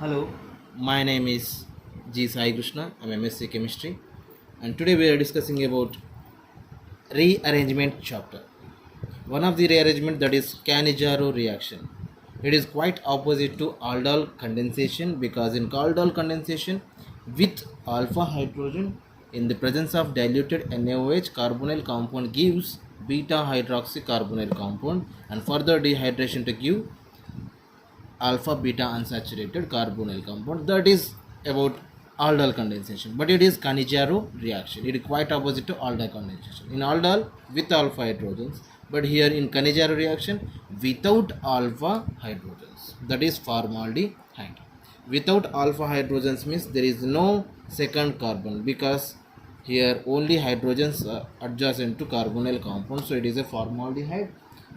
Hello, my name is G. Sai Krishna. I'm MSc Chemistry, and today we are discussing about rearrangement chapter. One of the rearrangement that is Cannizzaro reaction. It is quite opposite to aldol condensation because in aldol condensation with alpha hydrogen in the presence of diluted NaOH carbonyl compound gives beta hydroxycarbonyl compound and further dehydration to give alpha beta unsaturated carbonyl compound. That is about aldol condensation, but it is Cannizzaro reaction. It is quite opposite to aldol condensation. In aldol with alpha hydrogens, but here in Cannizzaro reaction without alpha hydrogens, that is formaldehyde. Without alpha hydrogens means there is no second carbon because here only hydrogens are adjacent to carbonyl compound, so it is a formaldehyde.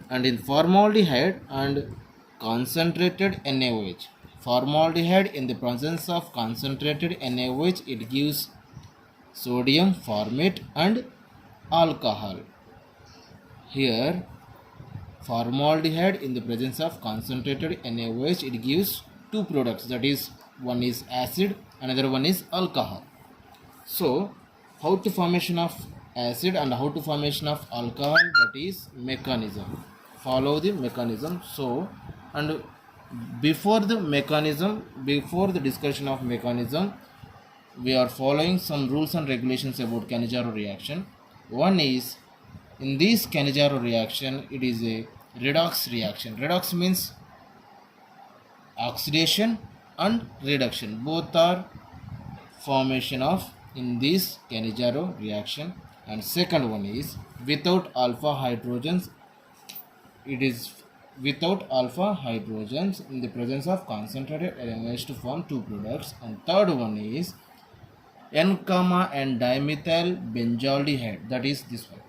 And in formaldehyde and concentrated NaOH, formaldehyde in the presence of concentrated NaOH, it gives sodium formate and alcohol. Here formaldehyde in the presence of concentrated NaOH, it gives two products, that is one is acid, another one is alcohol. So how to formation of acid and how to formation of alcohol, that is mechanism. Follow the mechanism. So and before the discussion of mechanism, we are following some rules and regulations about Cannizzaro reaction. One is, in this Cannizzaro reaction, it is a redox reaction. Redox means oxidation and reduction, both are formation of in this Cannizzaro reaction. And second one is without alpha hydrogens, it is without alpha hydrogens in the presence of concentrated NaOH to form two products. And third one is N comma and dimethyl benzaldehyde, that is this one.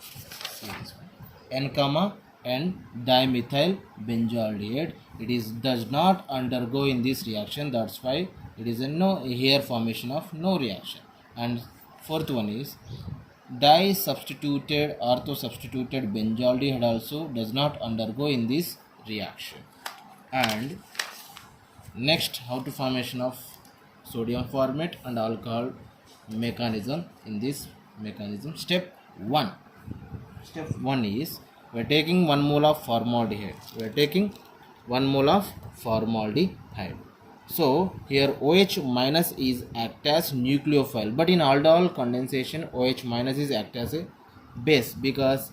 See this one, N comma and dimethyl benzaldehyde, it is does not undergo in this reaction, that's why it is a no here formation of no reaction. And fourth one is di-substituted ortho-substituted benzaldehyde also does not undergo in this reaction. And next, how to formation of sodium formate and alcohol mechanism. In this mechanism, step 1 is we are taking 1 mole of formaldehyde. So here OH minus is act as nucleophile, but in aldol condensation OH minus is act as a base because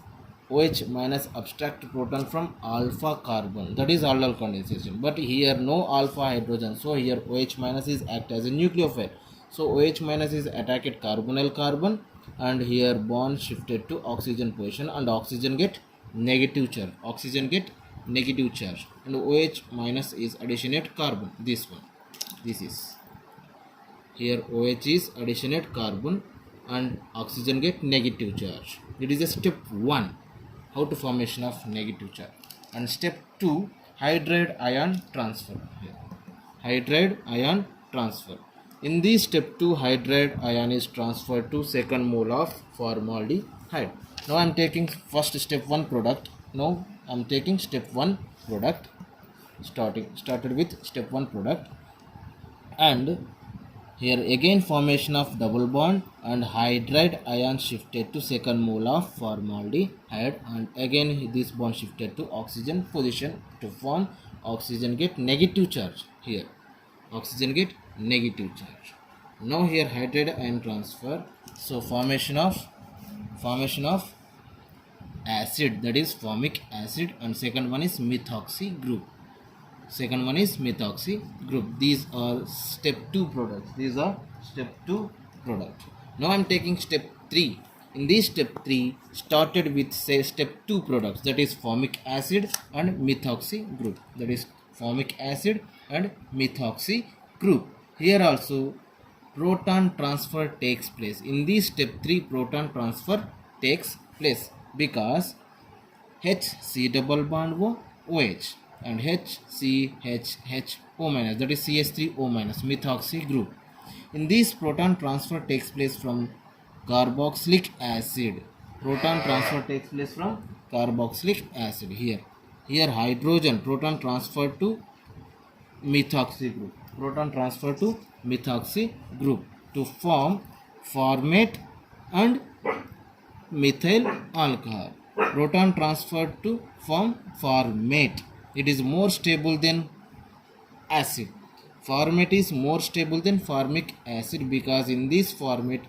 OH minus abstract proton from alpha carbon, that is aldol condensation. But here no alpha hydrogen, so here OH minus is act as a nucleophile. So OH minus is attacked carbonyl carbon, and here bond shifted to oxygen position, and oxygen get negative charge. And OH minus is additionate carbon. This is here OH is additionate carbon and oxygen get negative charge. It is a step 1, how to formation of negative charge. And step 2, hydride ion transfer. In this step 2, hydride ion is transferred to second mole of formaldehyde. Now I am taking first step 1 product. Now I am taking step 1 product. Started with step 1 product, and here again formation of double bond and hydride ion shifted to second mole of formaldehyde, and again this bond shifted to oxygen position to form oxygen get negative charge. Here oxygen get negative charge. Now here hydride ion transfer, so formation of acid, that is formic acid, and second one is methoxy group. These are step 2 products. Now I am taking step 3. In this step 3 started with say step 2 products, that is formic acid and methoxy group. Here also proton transfer takes place. In this step 3 proton transfer takes place because HC double bond OH and HCHHO minus, that is CH3O minus, methoxy group. In this proton transfer takes place from carboxylic acid. Here hydrogen proton transfer to methoxy group. Proton transfer to methoxy group to form formate and methyl alcohol. Proton transferred to form formate. It is more stable than acid. Formate is more stable than formic acid because in this formate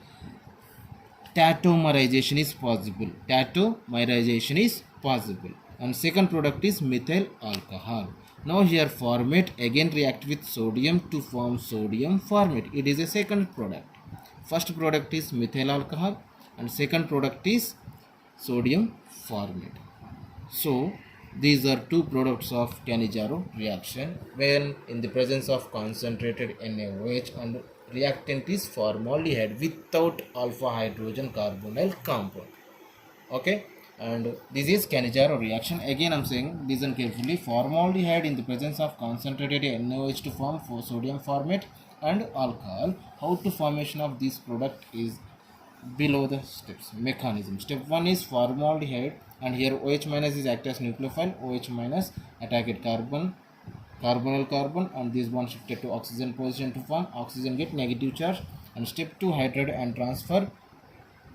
tautomerization is possible. Tautomerization is possible. And second product is methyl alcohol. Now here formate again react with sodium to form sodium formate. It is a second product. First product is methyl alcohol and second product is sodium formate. So these are two products of Cannizzaro reaction when in the presence of concentrated NaOH and reactant is formaldehyde without alpha hydrogen carbonyl compound. Okay, and this is Cannizzaro reaction. Again I'm saying, listen carefully, formaldehyde in the presence of concentrated NaOH to form sodium formate and alcohol. How to formation of this product is below the steps. Mechanism. Step 1 is formaldehyde and here OH minus is act as nucleophile. OH minus attack at carbonyl carbon and this one shifted to oxygen position to form oxygen get negative charge. And step 2 hydride ion transfer,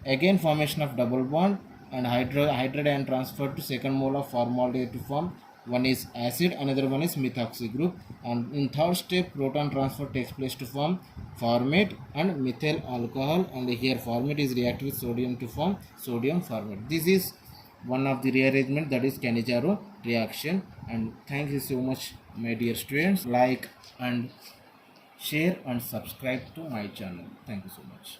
again formation of double bond and hydride ion transfer to second mole of formaldehyde to form one is acid, another one is methoxy group. And in third step proton transfer takes place to form formate and methyl alcohol, and here formate is react with sodium to form sodium formate. This is one of the rearrangement, that is Cannizzaro reaction. And thank you so much my dear students. Like and share and subscribe to my channel. Thank you so much.